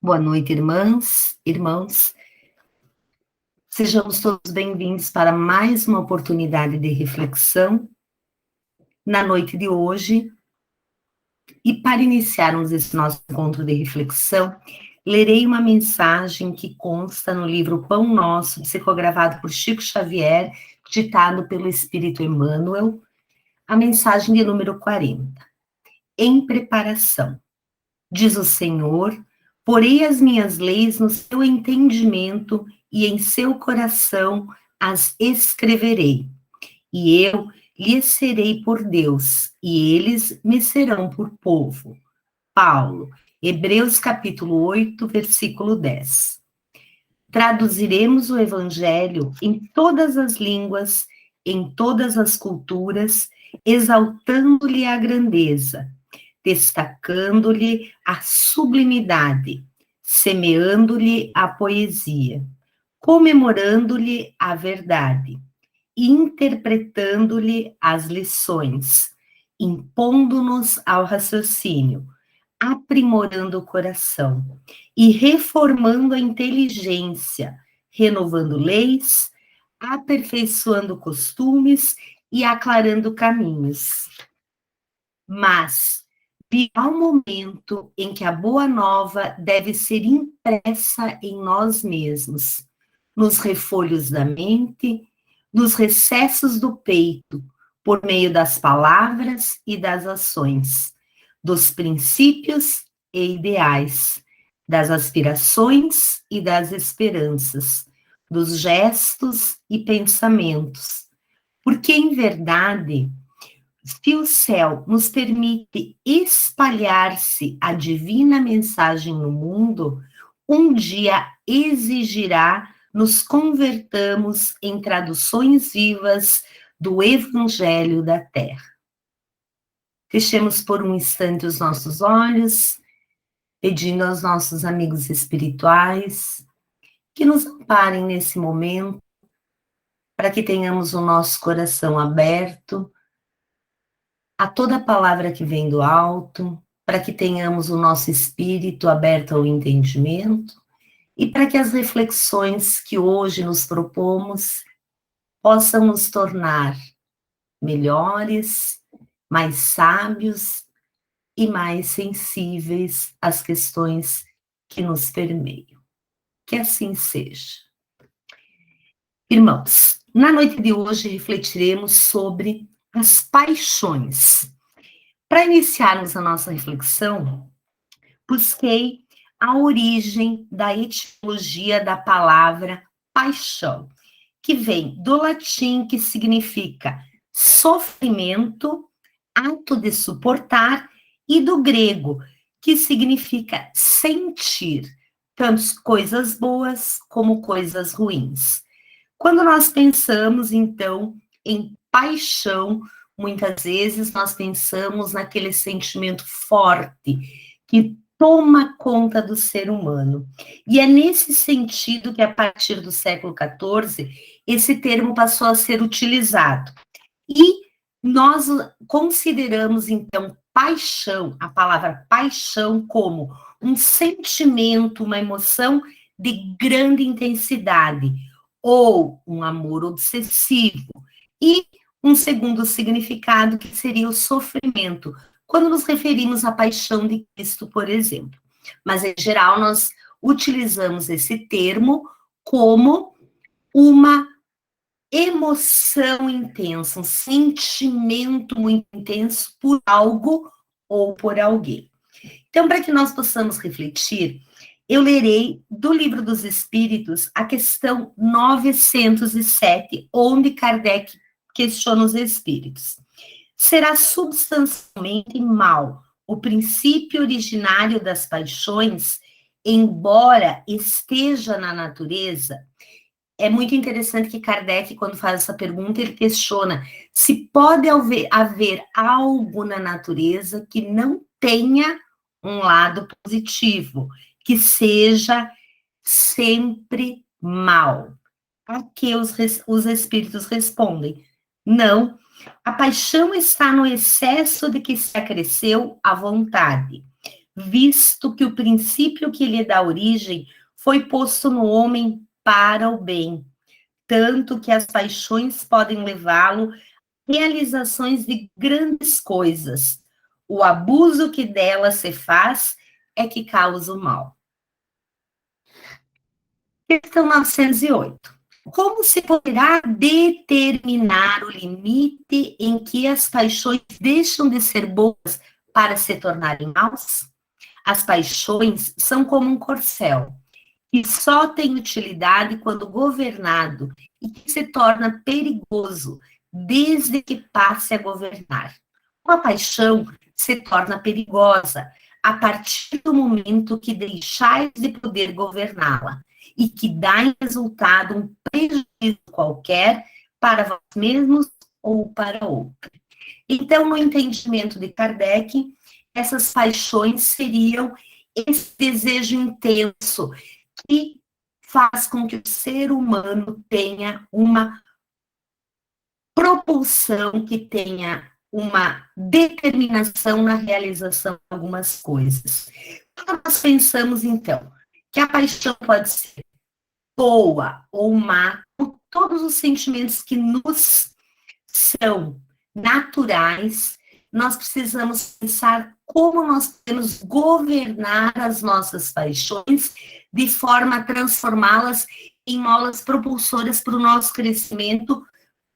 Boa noite, irmãs, irmãos. Sejamos todos bem-vindos para mais uma oportunidade de reflexão na noite de hoje. E para iniciarmos esse nosso encontro de reflexão, lerei uma mensagem que consta no livro Pão Nosso, psicografado por Chico Xavier, ditado pelo Espírito Emmanuel, a mensagem de número 40. Em preparação. Diz o Senhor: porei as minhas leis no seu entendimento e em seu coração as escreverei. E eu lhes serei por Deus, e eles me serão por povo. Paulo, Hebreus capítulo 8, versículo 10. Traduziremos o Evangelho em todas as línguas, em todas as culturas, exaltando-lhe a grandeza, destacando-lhe a sublimidade, semeando-lhe a poesia, comemorando-lhe a verdade, interpretando-lhe as lições, impondo-nos ao raciocínio, aprimorando o coração e reformando a inteligência, renovando leis, aperfeiçoando costumes e aclarando caminhos. Mas virá o momento em que a boa nova deve ser impressa em nós mesmos, nos refolhos da mente, nos recessos do peito, por meio das palavras e das ações, dos princípios e ideais, das aspirações e das esperanças, dos gestos e pensamentos. Porque, em verdade, se o céu nos permite espalhar-se a divina mensagem no mundo, um dia exigirá nos convertamos em traduções vivas do Evangelho da Terra. Fechemos por um instante os nossos olhos, pedindo aos nossos amigos espirituais que nos amparem nesse momento, para que tenhamos o nosso coração aberto a toda palavra que vem do alto, para que tenhamos o nosso espírito aberto ao entendimento e para que as reflexões que hoje nos propomos possam nos tornar melhores, mais sábios e mais sensíveis às questões que nos permeiam. Que assim seja. Irmãos, na noite de hoje refletiremos sobre as paixões. Para iniciarmos a nossa reflexão, busquei a origem da etimologia da palavra paixão, que vem do latim, que significa sofrimento, ato de suportar, e do grego, que significa sentir, tanto coisas boas como coisas ruins. Quando nós pensamos, então, em paixão, muitas vezes nós pensamos naquele sentimento forte que toma conta do ser humano. E é nesse sentido que, a partir do século XIV, esse termo passou a ser utilizado. E nós consideramos, então, paixão, a palavra paixão, como um sentimento, uma emoção de grande intensidade, ou um amor obsessivo. E um segundo significado, que seria o sofrimento, quando nos referimos à paixão de Cristo, por exemplo. Mas, em geral, nós utilizamos esse termo como uma emoção intensa, um sentimento muito intenso por algo ou por alguém. Então, para que nós possamos refletir, eu lerei do Livro dos Espíritos a questão 907, onde Kardec questiona os espíritos. Será substancialmente mal o princípio originário das paixões, embora esteja na natureza? É muito interessante que Kardec, quando faz essa pergunta, ele questiona se pode haver algo na natureza que não tenha um lado positivo, que seja sempre mal. A que os espíritos respondem: não, a paixão está no excesso de que se acresceu a vontade. visto que o princípio que lhe dá origem foi posto no homem para o bem, tanto que as paixões podem levá-lo a realizações de grandes coisas. O abuso que dela se faz é que causa o mal. Questão 908. Como se poderá determinar o limite em que as paixões deixam de ser boas para se tornarem maus? As paixões são como um corcel, que só tem utilidade quando governado e que se torna perigoso desde que passe a governar. Uma paixão se torna perigosa a partir do momento que deixais de poder governá-la e que dá em resultado um prejuízo qualquer para vós mesmos ou para outro. Então, no entendimento de Kardec, essas paixões seriam esse desejo intenso que faz com que o ser humano tenha uma propulsão, que tenha uma determinação na realização de algumas coisas. Quando nós pensamos, então, que a paixão pode ser boa ou má, todos os sentimentos que nos são naturais, nós precisamos pensar como nós podemos governar as nossas paixões de forma a transformá-las em molas propulsoras para o nosso crescimento,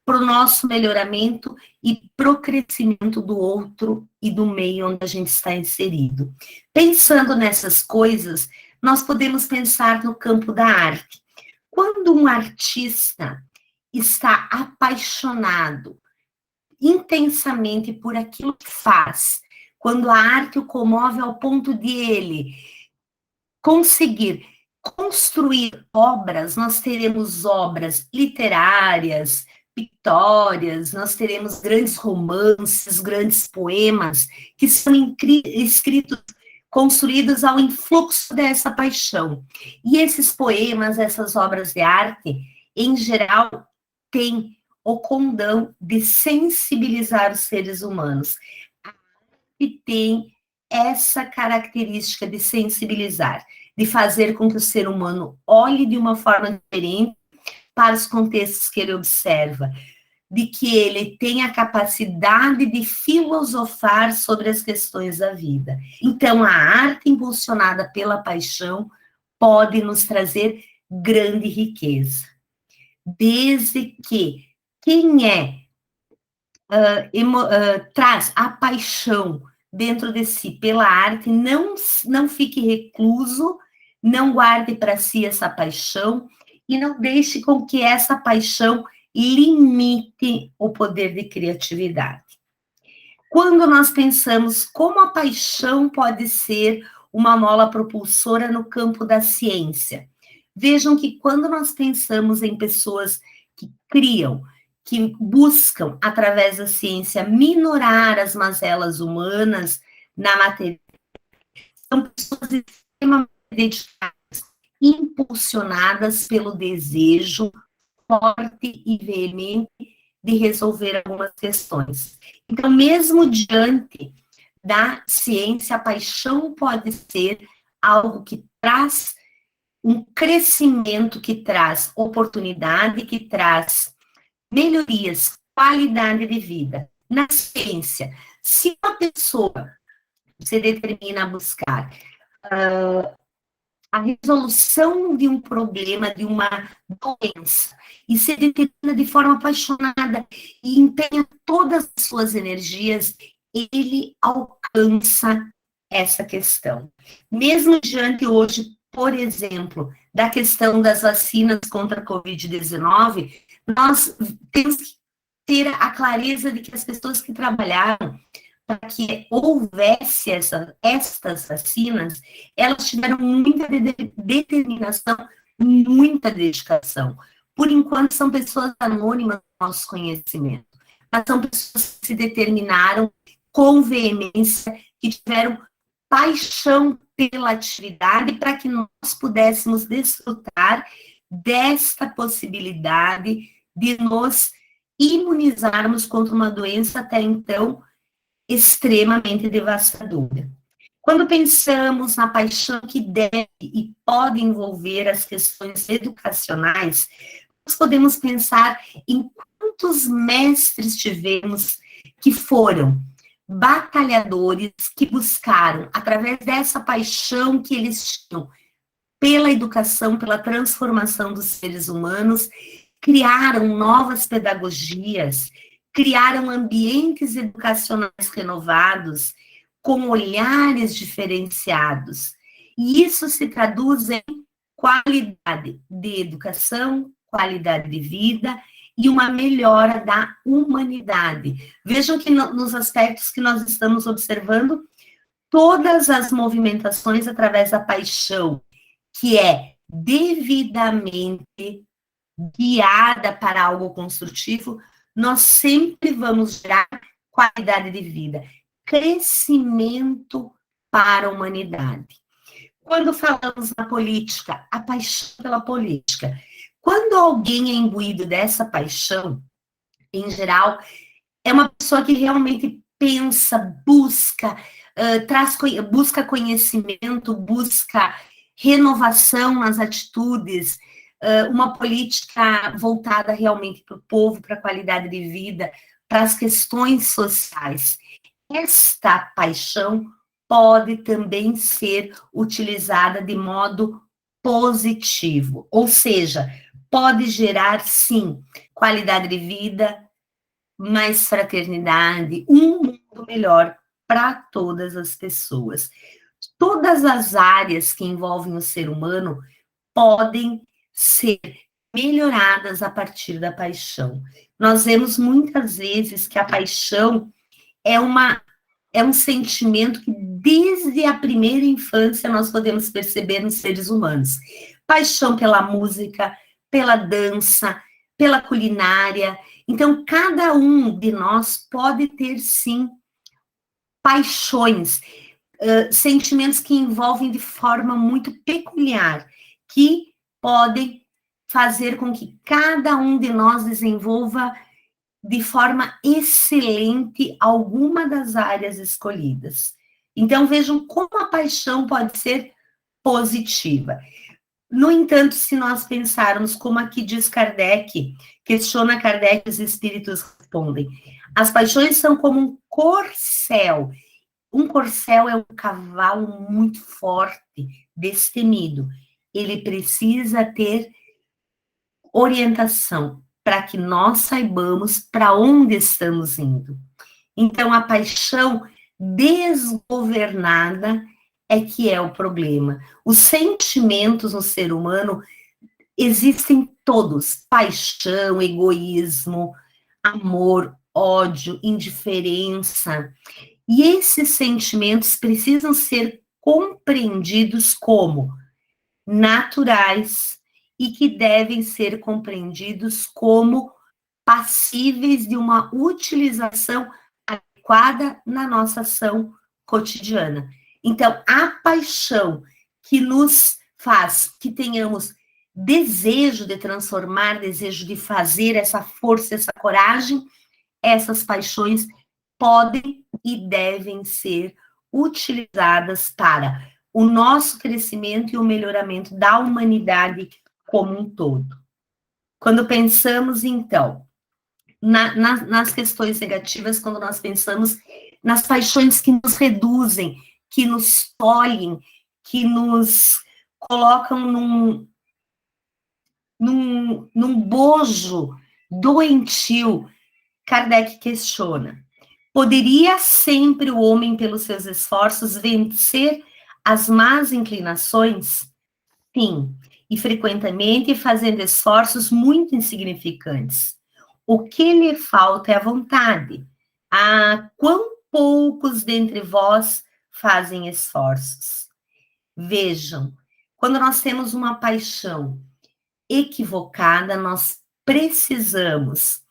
para o nosso melhoramento e para o crescimento do outro e do meio onde a gente está inserido. Pensando nessas coisas, nós podemos pensar no campo da arte. Quando um artista está apaixonado intensamente por aquilo que faz, quando a arte o comove ao ponto de ele conseguir construir obras, nós teremos obras literárias, pictórias, nós teremos grandes romances, grandes poemas, que são escritos, construídos ao influxo dessa paixão. E esses poemas, essas obras de arte, em geral, têm o condão de sensibilizar os seres humanos. E tem essa característica de sensibilizar, de fazer com que o ser humano olhe de uma forma diferente para os contextos que ele observa, de que ele tenha a capacidade de filosofar sobre as questões da vida. Então, a arte impulsionada pela paixão pode nos trazer grande riqueza, desde que quem traz a paixão dentro de si pela arte não fique recluso, não guarde para si essa paixão e não deixe com que essa paixão limite o poder de criatividade. Quando nós pensamos como a paixão pode ser uma mola propulsora no campo da ciência, vejam que quando nós pensamos em pessoas que criam, que buscam, através da ciência, minorar as mazelas humanas na matéria, são pessoas extremamente dedicadas, impulsionadas pelo desejo forte e veemente de resolver algumas questões. Então, mesmo diante da ciência, a paixão pode ser algo que traz um crescimento, que traz oportunidade, que traz melhorias, qualidade de vida. Na ciência, se uma pessoa se determina a buscar a resolução de um problema, de uma doença, e se determina de forma apaixonada e empenha todas as suas energias, ele alcança essa questão. Mesmo diante hoje, por exemplo, da questão das vacinas contra a Covid-19, nós temos que ter a clareza de que as pessoas que trabalharam para que houvesse estas vacinas, elas tiveram muita determinação, muita dedicação. Por enquanto, são pessoas anônimas no nosso conhecimento, mas são pessoas que se determinaram com veemência, que tiveram paixão pela atividade para que nós pudéssemos desfrutar desta possibilidade de nos imunizarmos contra uma doença até então extremamente devastadora. Quando pensamos na paixão que deve e pode envolver as questões educacionais, nós podemos pensar em quantos mestres tivemos que foram batalhadores, que buscaram, através dessa paixão que eles tinham pela educação, pela transformação dos seres humanos, criaram novas pedagogias, criaram ambientes educacionais renovados, com olhares diferenciados. E isso se traduz em qualidade de educação, qualidade de vida e uma melhora da humanidade. Vejam que nos aspectos que nós estamos observando, todas as movimentações através da paixão, que é devidamente guiada para algo construtivo, nós sempre vamos gerar qualidade de vida, crescimento para a humanidade. Quando falamos na política, a paixão pela política, quando alguém é imbuído dessa paixão, em geral, é uma pessoa que realmente pensa, busca, busca conhecimento, busca renovação nas atitudes, uma política voltada realmente para o povo, para a qualidade de vida, para as questões sociais. Esta paixão pode também ser utilizada de modo positivo, ou seja, pode gerar, sim, qualidade de vida, mais fraternidade, um mundo melhor para todas as pessoas. Todas as áreas que envolvem o ser humano podem ser melhoradas a partir da paixão. Nós vemos muitas vezes que a paixão é um sentimento que desde a primeira infância nós podemos perceber nos seres humanos. Paixão pela música, pela dança, pela culinária. Então, cada um de nós pode ter, sim, paixões, sentimentos que envolvem de forma muito peculiar, que podem fazer com que cada um de nós desenvolva de forma excelente alguma das áreas escolhidas. Então, vejam como a paixão pode ser positiva. No entanto, se nós pensarmos como aqui diz Kardec, questiona Kardec, os espíritos respondem, as paixões são como um corcel. Um corcel é um cavalo muito forte, destemido. Ele precisa ter orientação para que nós saibamos para onde estamos indo. Então, a paixão desgovernada é que é o problema. Os sentimentos no ser humano existem todos: paixão, egoísmo, amor, ódio, indiferença. E esses sentimentos precisam ser compreendidos como naturais e que devem ser compreendidos como passíveis de uma utilização adequada na nossa ação cotidiana. Então, a paixão que nos faz que tenhamos desejo de transformar, desejo de fazer, essa força, essa coragem, essas paixões podem e devem ser utilizadas para o nosso crescimento e o melhoramento da humanidade como um todo. Quando pensamos, então, nas questões negativas, quando nós pensamos nas paixões que nos reduzem, que nos tolhem, que nos colocam num bojo doentio, Kardec questiona: poderia sempre o homem, pelos seus esforços, vencer as más inclinações? Sim, e frequentemente fazendo esforços muito insignificantes. O que lhe falta é a vontade. Ah, quão poucos dentre vós fazem esforços. Vejam, quando nós temos uma paixão equivocada, nós precisamos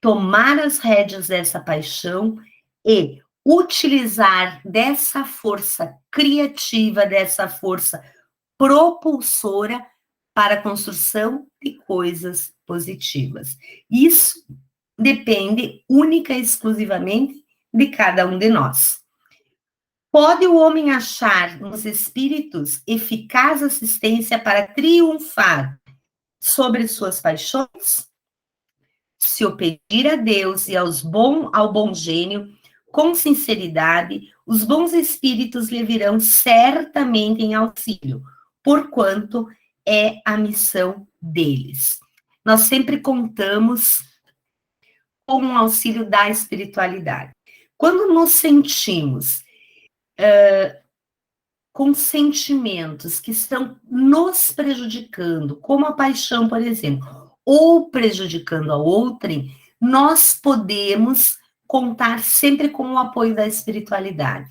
tomar as rédeas dessa paixão e utilizar dessa força criativa, dessa força propulsora para a construção de coisas positivas. Isso depende única e exclusivamente de cada um de nós. Pode o homem achar nos espíritos eficaz assistência para triunfar sobre suas paixões? Se o pedir a Deus e ao bom gênio, com sinceridade, os bons espíritos lhe virão certamente em auxílio, porquanto é a missão deles. Nós sempre contamos com o auxílio da espiritualidade. Quando nos sentimos com sentimentos que estão nos prejudicando, como a paixão, por exemplo, ou prejudicando a outrem, nós podemos contar sempre com o apoio da espiritualidade,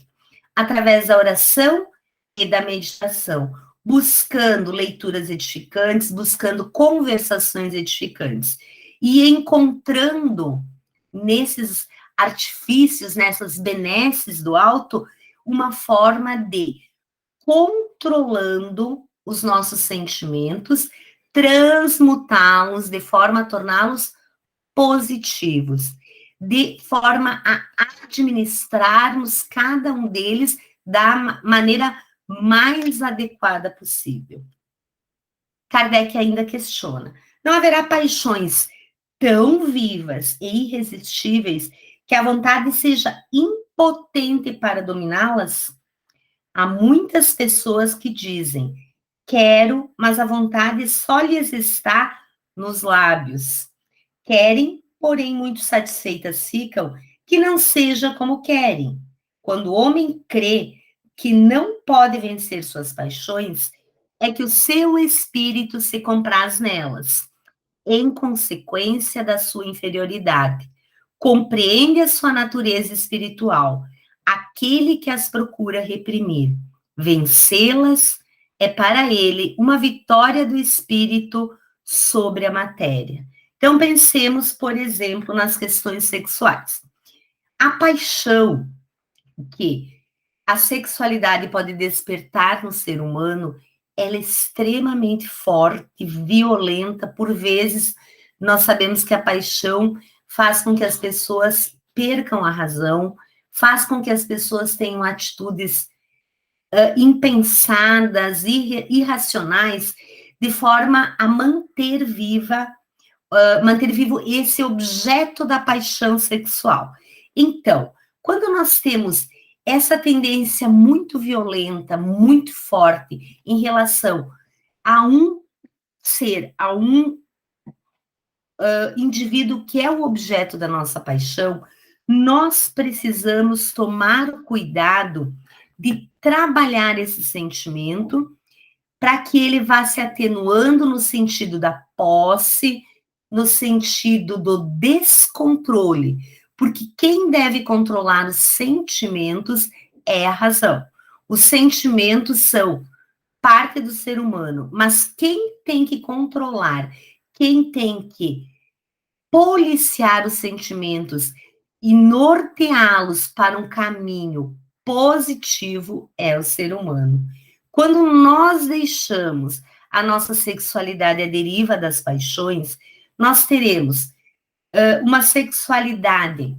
através da oração e da meditação, buscando leituras edificantes, buscando conversações edificantes e encontrando nesses artifícios, nessas benesses do alto, uma forma de controlando os nossos sentimentos, transmutá-los de forma a torná-los positivos, de forma a administrarmos cada um deles da maneira mais adequada possível. Kardec ainda questiona: não haverá paixões tão vivas e irresistíveis que a vontade seja impotente para dominá-las? Há muitas pessoas que dizem: quero, mas a vontade só lhes está nos lábios. Querem, porém muito satisfeitas ficam, que não seja como querem. Quando o homem crê que não pode vencer suas paixões, é que o seu espírito se compraz nelas, em consequência da sua inferioridade. Compreende a sua natureza espiritual, aquele que as procura reprimir. Vencê-las é para ele uma vitória do espírito sobre a matéria. Então, pensemos, por exemplo, nas questões sexuais. A paixão que a sexualidade pode despertar no ser humano, ela é extremamente forte, violenta, por vezes nós sabemos que a paixão faz com que as pessoas percam a razão, faz com que as pessoas tenham atitudes impensadas, irracionais, de forma a manter vivo esse objeto da paixão sexual. Então, quando nós temos essa tendência muito violenta, muito forte, em relação a um ser, a um indivíduo que é o objeto da nossa paixão, nós precisamos tomar o cuidado de trabalhar esse sentimento para que ele vá se atenuando no sentido da posse, no sentido do descontrole, porque quem deve controlar os sentimentos é a razão. Os sentimentos são parte do ser humano, mas quem tem que controlar, quem tem que policiar os sentimentos e norteá-los para um caminho positivo é o ser humano. Quando nós deixamos a nossa sexualidade à deriva das paixões, nós teremos uma sexualidade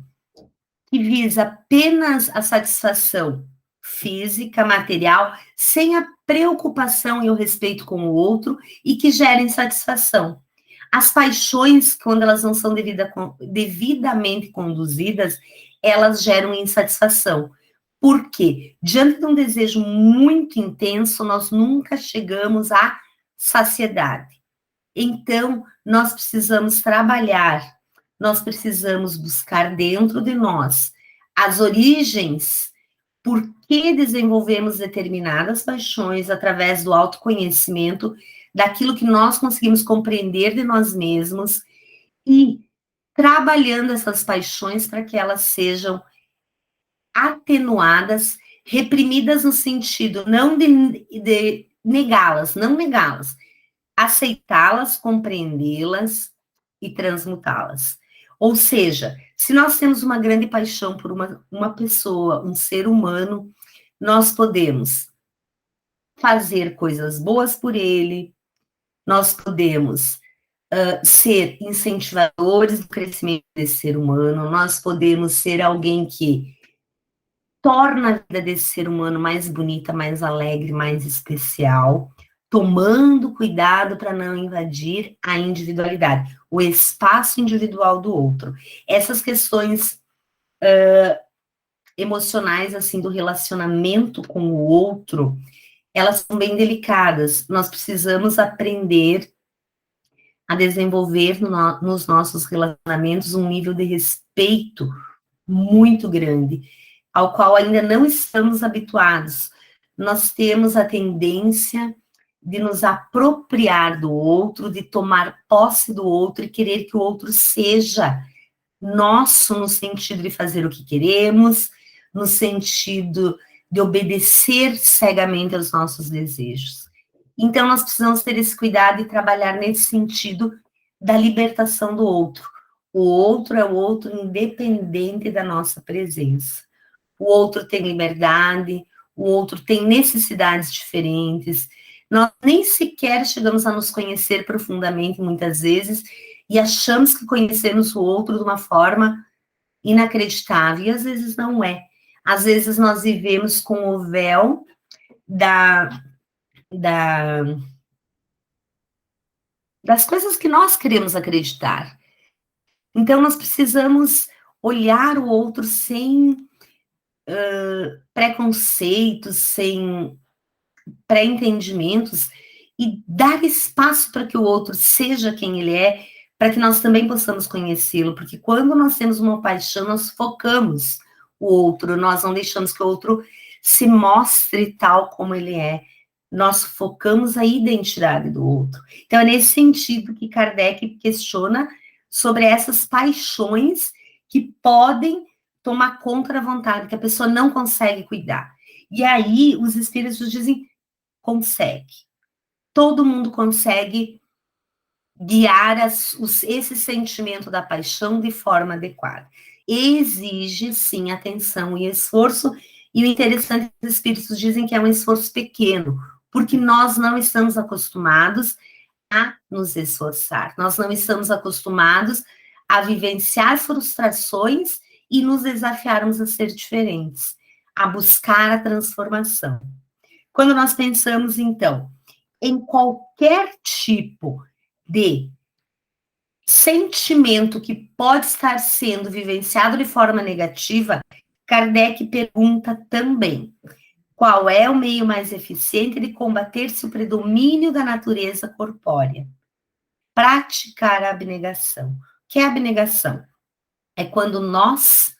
que visa apenas a satisfação física, material, sem a preocupação e o respeito com o outro e que gera insatisfação. As paixões, quando elas não são devidamente conduzidas, elas geram insatisfação. Por quê? Diante de um desejo muito intenso, nós nunca chegamos à saciedade. Então, nós precisamos trabalhar, nós precisamos buscar dentro de nós as origens, por que desenvolvemos determinadas paixões através do autoconhecimento, daquilo que nós conseguimos compreender de nós mesmos e trabalhando essas paixões para que elas sejam atenuadas, reprimidas no sentido não de negá-las, não negá-las, aceitá-las, compreendê-las e transmutá-las. Ou seja, se nós temos uma grande paixão por uma pessoa, um ser humano, nós podemos fazer coisas boas por ele, nós podemos ser incentivadores do crescimento desse ser humano, nós podemos ser alguém que torna a vida desse ser humano mais bonita, mais alegre, mais especial, tomando cuidado para não invadir a individualidade, o espaço individual do outro. Essas questões emocionais, assim, do relacionamento com o outro, elas são bem delicadas. Nós precisamos aprender a desenvolver nos nossos relacionamentos um nível de respeito muito grande, ao qual ainda não estamos habituados. Nós temos a tendência de nos apropriar do outro, de tomar posse do outro e querer que o outro seja nosso no sentido de fazer o que queremos, no sentido de obedecer cegamente aos nossos desejos. Então, nós precisamos ter esse cuidado e trabalhar nesse sentido da libertação do outro. O outro é o outro independente da nossa presença. O outro tem liberdade, o outro tem necessidades diferentes. Nós nem sequer chegamos a nos conhecer profundamente, muitas vezes, e achamos que conhecemos o outro de uma forma inacreditável, e às vezes não é. Às vezes nós vivemos com o véu das coisas que nós queremos acreditar. Então, nós precisamos olhar o outro sem preconceitos, sem pré-entendimentos, e dar espaço para que o outro seja quem ele é, para que nós também possamos conhecê-lo, porque quando nós temos uma paixão, nós focamos o outro, nós não deixamos que o outro se mostre tal como ele é, nós focamos a identidade do outro. Então, é nesse sentido que Kardec questiona sobre essas paixões que podem tomar conta da vontade, que a pessoa não consegue cuidar. E aí, os espíritos dizem, consegue. Todo mundo consegue guiar esse sentimento da paixão de forma adequada. Exige, sim, atenção e esforço, e o interessante é que os espíritos dizem que é um esforço pequeno, porque nós não estamos acostumados a nos esforçar, nós não estamos acostumados a vivenciar frustrações e nos desafiarmos a ser diferentes, a buscar a transformação. Quando nós pensamos, então, em qualquer tipo de sentimento que pode estar sendo vivenciado de forma negativa, Kardec pergunta também: qual é o meio mais eficiente de combater-se o predomínio da natureza corpórea? Praticar a abnegação. O que é abnegação? É quando nós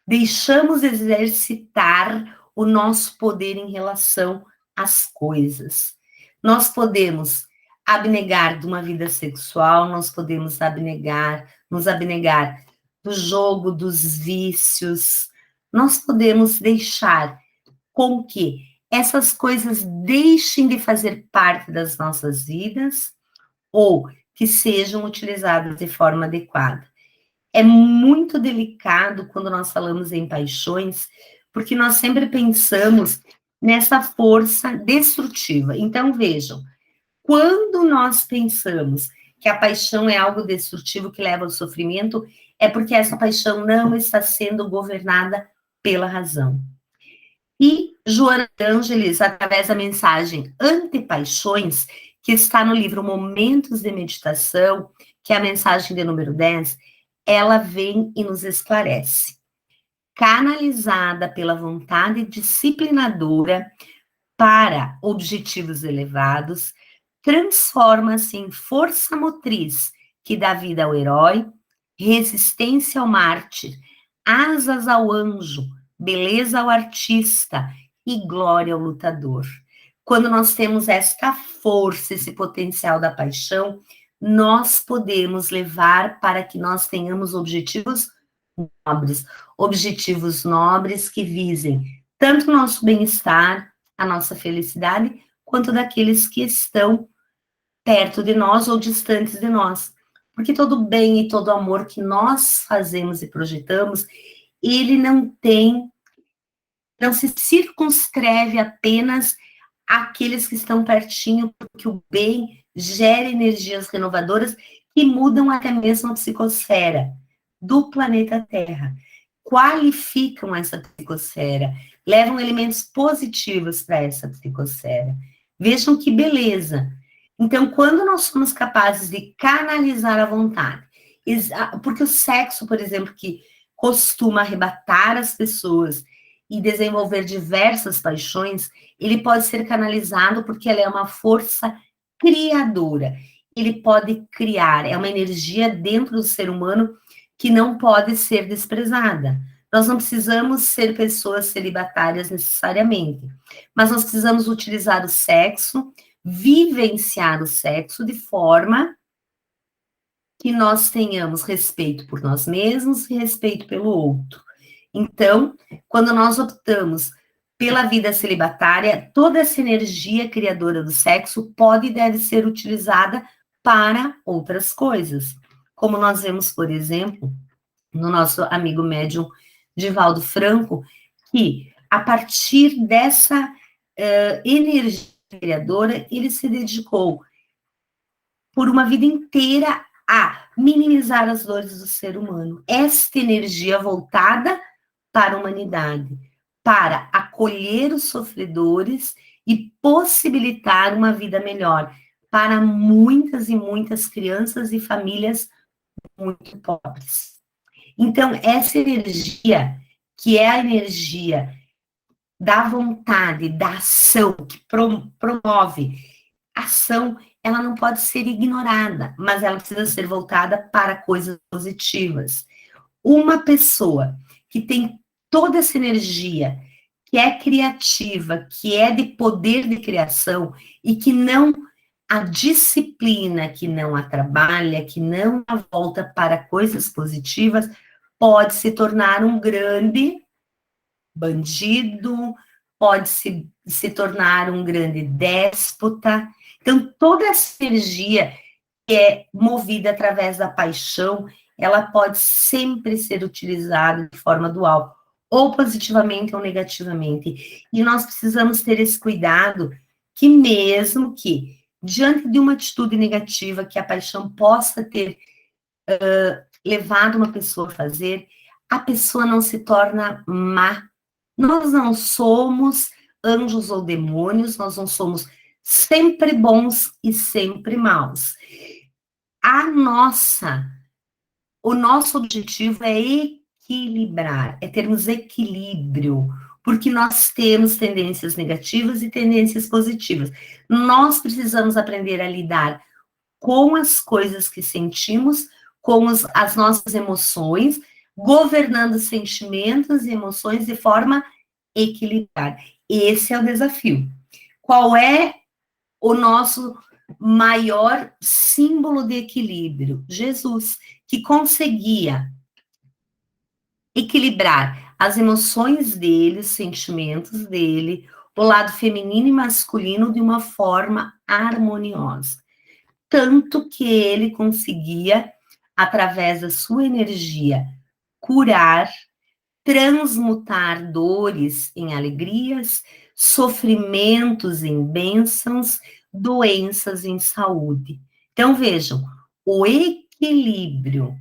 deixamos exercitar o nosso poder em relação às coisas. Nós podemos abnegar de uma vida sexual, nós podemos nos abnegar do jogo, dos vícios, nós podemos deixar com que essas coisas deixem de fazer parte das nossas vidas ou que sejam utilizadas de forma adequada. É muito delicado quando nós falamos em paixões, porque nós sempre pensamos nessa força destrutiva. Então, vejam, quando nós pensamos que a paixão é algo destrutivo que leva ao sofrimento, é porque essa paixão não está sendo governada pela razão. E Joana de Ângeles, através da mensagem Antepaixões, que está no livro Momentos de Meditação, que é a mensagem de número 10, ela vem e nos esclarece. Canalizada pela vontade disciplinadora para objetivos elevados, transforma-se em força motriz que dá vida ao herói, resistência ao mártir, asas ao anjo, beleza ao artista e glória ao lutador. Quando nós temos esta força, esse potencial da paixão, nós podemos levar para que nós tenhamos objetivos nobres que visem tanto o nosso bem-estar, a nossa felicidade, quanto daqueles que estão perto de nós ou distantes de nós. Porque todo bem e todo amor que nós fazemos e projetamos, ele não se circunscreve apenas àqueles que estão pertinho, porque o bem gera energias renovadoras que mudam até mesmo a psicosfera do planeta Terra. qualificam essa psicosfera, levam elementos positivos para essa psicosfera. Vejam que beleza. Então, quando nós somos capazes de canalizar a vontade, porque o sexo, por exemplo, que costuma arrebatar as pessoas e desenvolver diversas paixões, ele pode ser canalizado porque ela é uma força criadora. Ele pode criar, é uma energia dentro do ser humano que não pode ser desprezada. Nós não precisamos ser pessoas celibatárias necessariamente, mas nós precisamos utilizar o sexo, vivenciar o sexo de forma que nós tenhamos respeito por nós mesmos e respeito pelo outro. Então, quando nós optamos pela vida celibatária, toda essa energia criadora do sexo pode e deve ser utilizada para outras coisas. Como nós vemos, por exemplo, no nosso amigo médium Divaldo Franco, que a partir dessa energia criadora, ele se dedicou por uma vida inteira a minimizar as dores do ser humano. Esta energia voltada para a humanidade, para acolher os sofredores e possibilitar uma vida melhor para muitas e muitas crianças e famílias muito pobres. Então, essa energia, que é a energia da vontade, da ação, que promove ação, ela não pode ser ignorada, mas ela precisa ser voltada para coisas positivas. Uma pessoa que tem toda essa energia, que é criativa, que é de poder de criação, e que não a disciplina, que não a trabalha, que não a volta para coisas positivas, pode se tornar um grande bandido, pode se tornar um grande déspota. Então, toda essa energia que é movida através da paixão, ela pode sempre ser utilizada de forma dual, ou positivamente ou negativamente. E nós precisamos ter esse cuidado que mesmo que, diante de uma atitude negativa que a paixão possa ter levado uma pessoa a fazer, a pessoa não se torna má. Nós não somos anjos ou demônios, nós não somos sempre bons e sempre maus. O nosso objetivo é equilibrar, é termos equilíbrio, porque nós temos tendências negativas e tendências positivas. Nós precisamos aprender a lidar com as coisas que sentimos, com as nossas emoções, governando sentimentos e emoções de forma equilibrada. Esse é o desafio. Qual é o nosso maior símbolo de equilíbrio? Jesus, que conseguia equilibrar as emoções dele, os sentimentos dele, o lado feminino e masculino de uma forma harmoniosa. Tanto que ele conseguia, através da sua energia, curar, transmutar dores em alegrias, sofrimentos em bênçãos, doenças em saúde. Então, vejam, o equilíbrio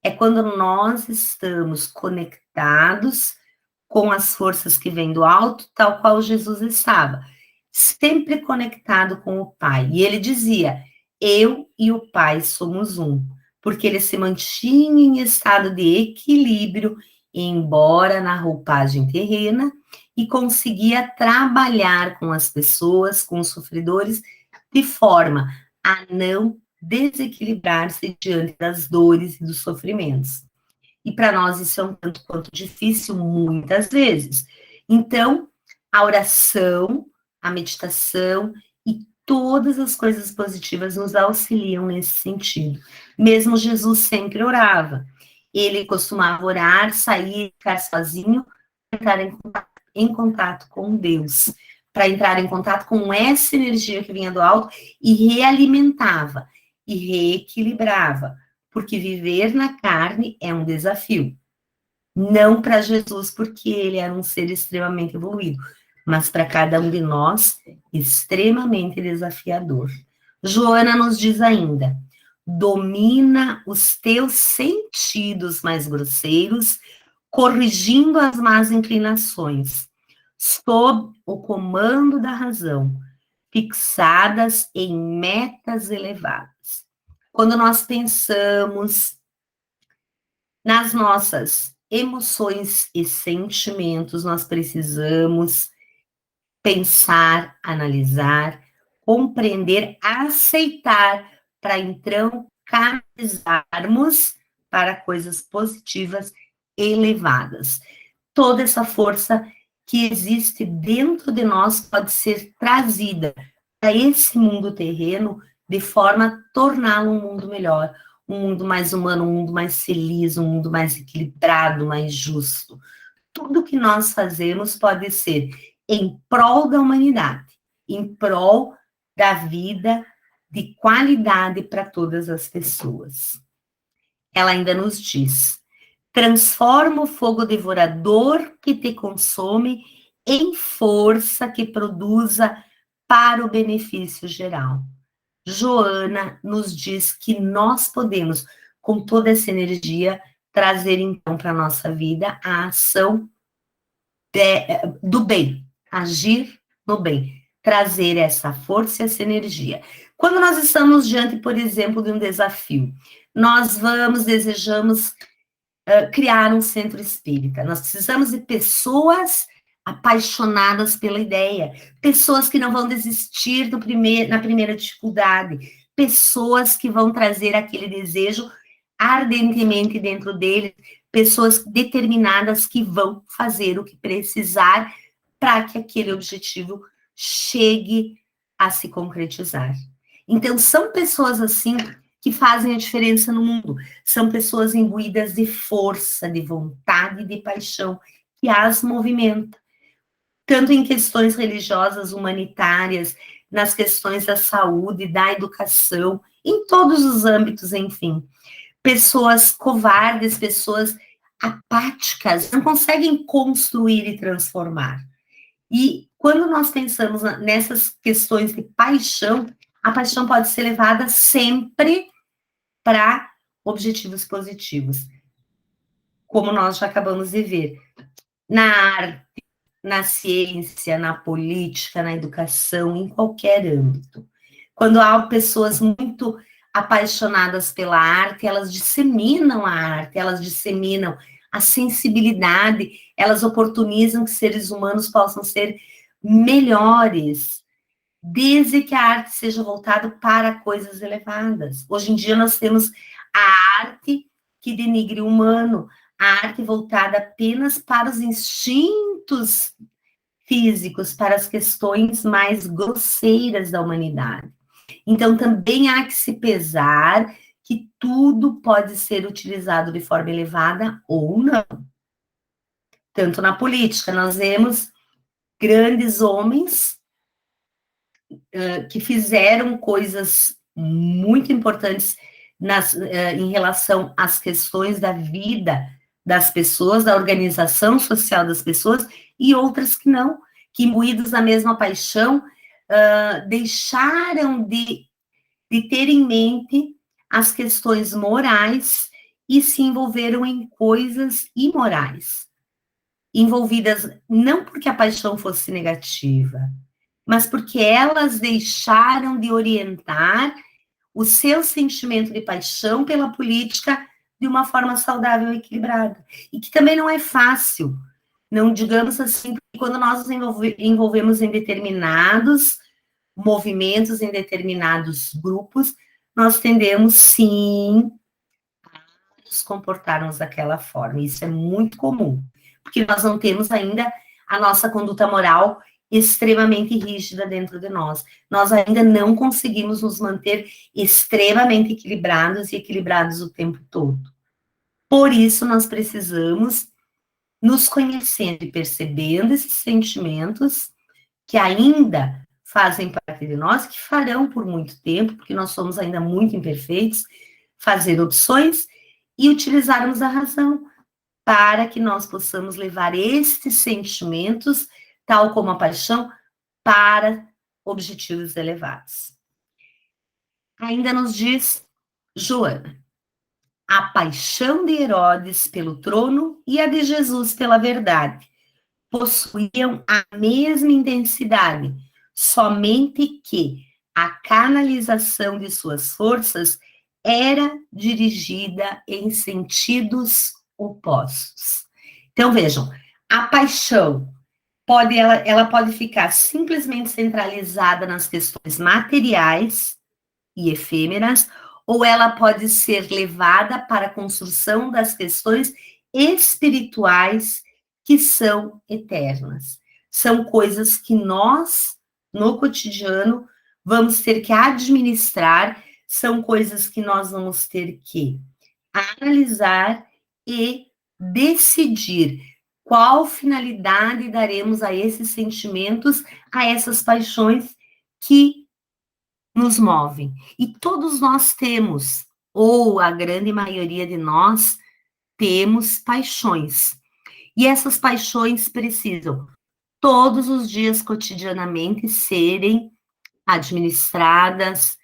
é quando nós estamos conectados com as forças que vêm do alto, tal qual Jesus estava, sempre conectado com o Pai. E ele dizia: eu e o Pai somos um, porque ele se mantinha em estado de equilíbrio, embora na roupagem terrena, e conseguia trabalhar com as pessoas, com os sofredores, de forma a não desequilibrar-se diante das dores e dos sofrimentos. E para nós isso é um tanto quanto difícil, muitas vezes. Então, a oração, a meditação e todas as coisas positivas nos auxiliam nesse sentido. Mesmo Jesus sempre orava. Ele costumava orar, sair, ficar sozinho, entrar em contato com Deus, para entrar em contato com essa energia que vinha do alto e realimentava e reequilibrava, porque viver na carne é um desafio. Não para Jesus, porque ele era um ser extremamente evoluído, mas para cada um de nós, extremamente desafiador. Joana nos diz ainda: domina os teus sentidos mais grosseiros corrigindo as más inclinações, sob o comando da razão, fixadas em metas elevadas. Quando nós pensamos nas nossas emoções e sentimentos, nós precisamos pensar, analisar, compreender, aceitar, para então canalizarmos para coisas positivas elevadas. Toda essa força que existe dentro de nós pode ser trazida para esse mundo terreno de forma a torná-lo um mundo melhor, um mundo mais humano, um mundo mais feliz, um mundo mais equilibrado, mais justo. Tudo que nós fazemos pode ser em prol da humanidade, em prol da vida de qualidade para todas as pessoas. Ela ainda nos diz: transforma o fogo devorador que te consome em força que produza para o benefício geral. Joana nos diz que nós podemos, com toda essa energia, trazer então para a nossa vida a ação do bem, agir no bem, trazer essa força e essa energia. Quando nós estamos diante, por exemplo, de um desafio, nós desejamos criar um centro espírita. Nós precisamos de pessoas apaixonadas pela ideia, pessoas que não vão desistir na primeira dificuldade, pessoas que vão trazer aquele desejo ardentemente dentro deles, pessoas determinadas que vão fazer o que precisar para que aquele objetivo chegue a se concretizar. Então, são pessoas assim que fazem a diferença no mundo. São pessoas imbuídas de força, de vontade e de paixão que as movimenta. Tanto em questões religiosas, humanitárias, nas questões da saúde, da educação, em todos os âmbitos, enfim. Pessoas covardes, pessoas apáticas, não conseguem construir e transformar. E quando nós pensamos nessas questões de paixão, a paixão pode ser levada sempre para objetivos positivos, como nós já acabamos de ver, na arte, na ciência, na política, na educação, em qualquer âmbito. Quando há pessoas muito apaixonadas pela arte, elas disseminam a arte, elas disseminam a sensibilidade, elas oportunizam que seres humanos possam ser melhores, desde que a arte seja voltada para coisas elevadas. Hoje em dia nós temos a arte que denigre o humano, a arte voltada apenas para os instintos físicos, para as questões mais grosseiras da humanidade. Então, também há que se pesar que tudo pode ser utilizado de forma elevada ou não. Tanto na política, nós vemos grandes homens que fizeram coisas muito importantes em relação às questões da vida das pessoas, da organização social das pessoas, e outras que não, que imbuídos da mesma paixão, deixaram de ter em mente as questões morais e se envolveram em coisas imorais, envolvidas não porque a paixão fosse negativa, mas porque elas deixaram de orientar o seu sentimento de paixão pela política de uma forma saudável e equilibrada. E que também não é fácil, não digamos assim, quando nós nos envolvemos em determinados movimentos, em determinados grupos, nós tendemos, sim, a nos comportarmos daquela forma. Isso é muito comum, porque nós não temos ainda a nossa conduta moral extremamente rígida dentro de nós. Nós ainda não conseguimos nos manter extremamente equilibrados e equilibrados o tempo todo. Por isso, nós precisamos nos conhecendo e percebendo esses sentimentos que ainda fazem parte de nós, que farão por muito tempo, porque nós somos ainda muito imperfeitos, fazer opções e utilizarmos a razão para que nós possamos levar estes sentimentos, tal como a paixão, para objetivos elevados. Ainda nos diz Joana: A paixão de Herodes pelo trono e a de Jesus pela verdade possuíam a mesma intensidade, somente que a canalização de suas forças era dirigida em sentidos opostos. Então, vejam, a paixão ela pode ficar simplesmente centralizada nas questões materiais e efêmeras, ou ela pode ser levada para a construção das questões espirituais que são eternas. São coisas que nós, no cotidiano, vamos ter que administrar, são coisas que nós vamos ter que analisar e decidir qual finalidade daremos a esses sentimentos, a essas paixões que nos movem. E todos nós temos, ou a grande maioria de nós, temos paixões. E essas paixões precisam, todos os dias, cotidianamente, serem administradas,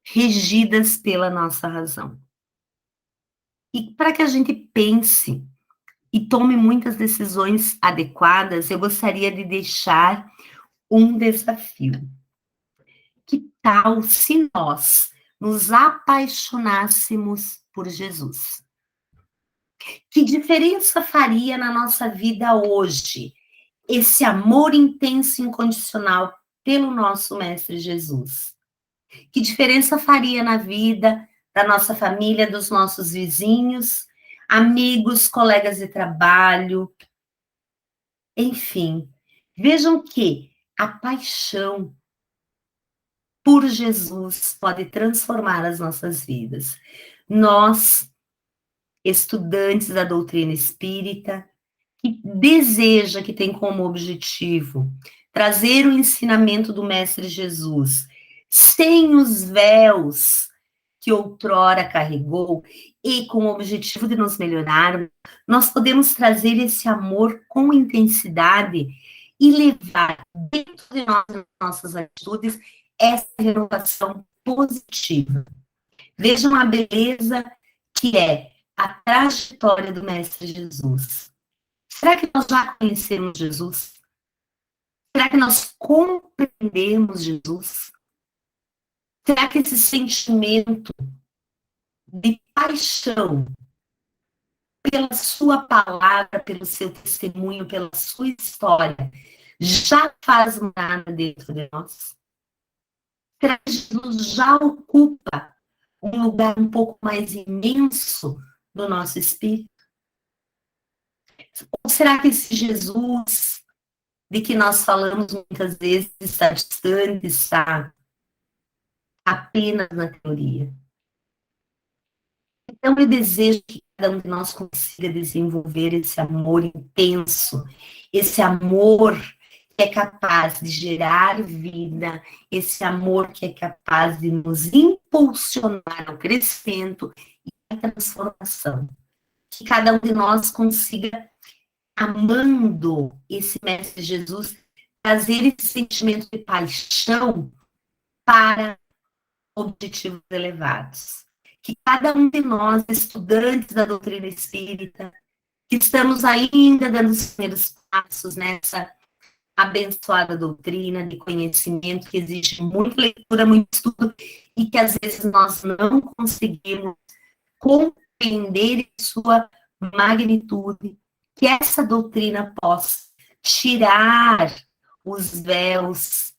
regidas pela nossa razão. E para que a gente pense e tome muitas decisões adequadas, eu gostaria de deixar um desafio. Que tal se nós nos apaixonássemos por Jesus? Que diferença faria na nossa vida hoje esse amor intenso e incondicional pelo nosso Mestre Jesus? Que diferença faria na vida da nossa família, dos nossos vizinhos, amigos, colegas de trabalho, enfim. Vejam que a paixão por Jesus pode transformar as nossas vidas. Nós, estudantes da doutrina espírita, que deseja, que tem como objetivo trazer o ensinamento do Mestre Jesus, sem os véus que outrora carregou, e com o objetivo de nos melhorar, nós podemos trazer esse amor com intensidade e levar dentro de nós, nossas atitudes, essa renovação positiva. Vejam a beleza que é a trajetória do Mestre Jesus. Será que nós já conhecemos Jesus? Será que nós compreendemos Jesus? Será que esse sentimento de paixão pela sua palavra, pelo seu testemunho, pela sua história, já faz morada dentro de nós? Será que Jesus já ocupa um lugar um pouco mais imenso do nosso espírito? Ou será que esse Jesus de que nós falamos muitas vezes está distante, está apenas na teoria? Então, eu desejo que cada um de nós consiga desenvolver esse amor intenso, esse amor que é capaz de gerar vida, esse amor que é capaz de nos impulsionar ao crescimento e à transformação. Que cada um de nós consiga, amando esse Mestre Jesus, trazer esse sentimento de paixão para objetivos elevados. Que cada um de nós, estudantes da doutrina espírita, que estamos ainda dando os primeiros passos nessa abençoada doutrina de conhecimento que exige muita leitura, muito estudo, e que às vezes nós não conseguimos compreender em sua magnitude, que essa doutrina possa tirar os véus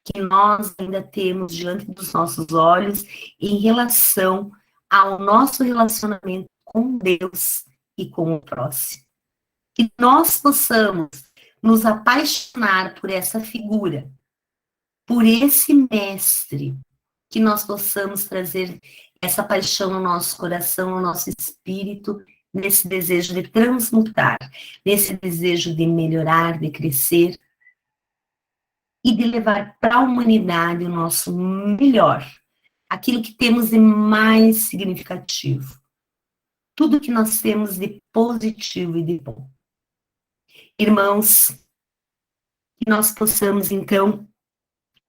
que nós ainda temos diante dos nossos olhos em relação ao nosso relacionamento com Deus e com o próximo. Que nós possamos nos apaixonar por essa figura, por esse mestre, que nós possamos trazer essa paixão no nosso coração, no nosso espírito, nesse desejo de transmutar, nesse desejo de melhorar, de crescer, e de levar para a humanidade o nosso melhor, aquilo que temos de mais significativo, tudo que nós temos de positivo e de bom. Irmãos, que nós possamos, então,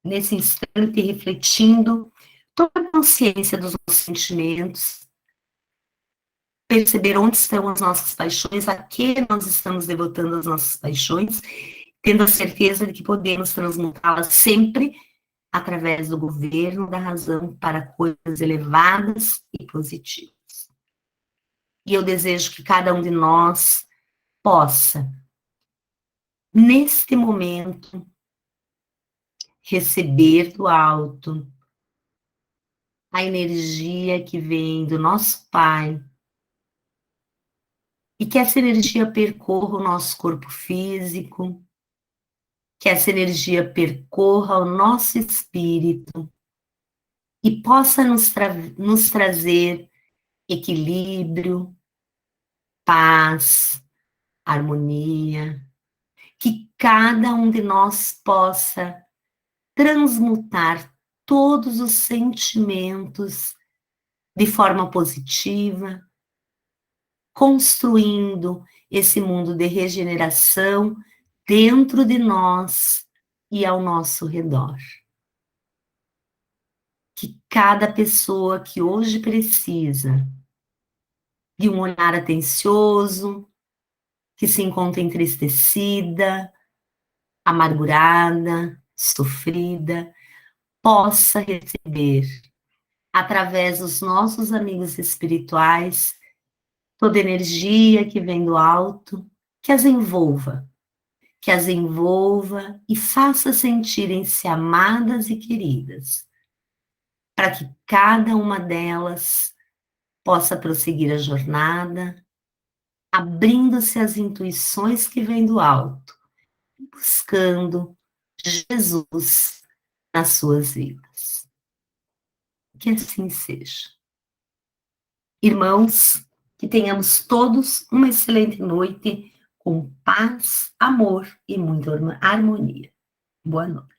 nesse instante, refletindo, tomar consciência dos nossos sentimentos, perceber onde estão as nossas paixões, a que nós estamos devotando as nossas paixões, tendo a certeza de que podemos transmutá-las sempre através do governo da razão para coisas elevadas e positivas. E eu desejo que cada um de nós possa, neste momento, receber do alto a energia que vem do nosso Pai, e que essa energia percorra o nosso corpo físico, que essa energia percorra o nosso espírito e possa nos trazer equilíbrio, paz, harmonia, que cada um de nós possa transmutar todos os sentimentos de forma positiva, construindo esse mundo de regeneração dentro de nós e ao nosso redor. Que cada pessoa que hoje precisa de um olhar atencioso, que se encontra entristecida, amargurada, sofrida, possa receber, através dos nossos amigos espirituais, toda energia que vem do alto, que as envolva e faça sentirem-se amadas e queridas, para que cada uma delas possa prosseguir a jornada, abrindo-se às intuições que vêm do alto, buscando Jesus nas suas vidas. Que assim seja. Irmãos, que tenhamos todos uma excelente noite, com paz, amor e muita harmonia. Boa noite.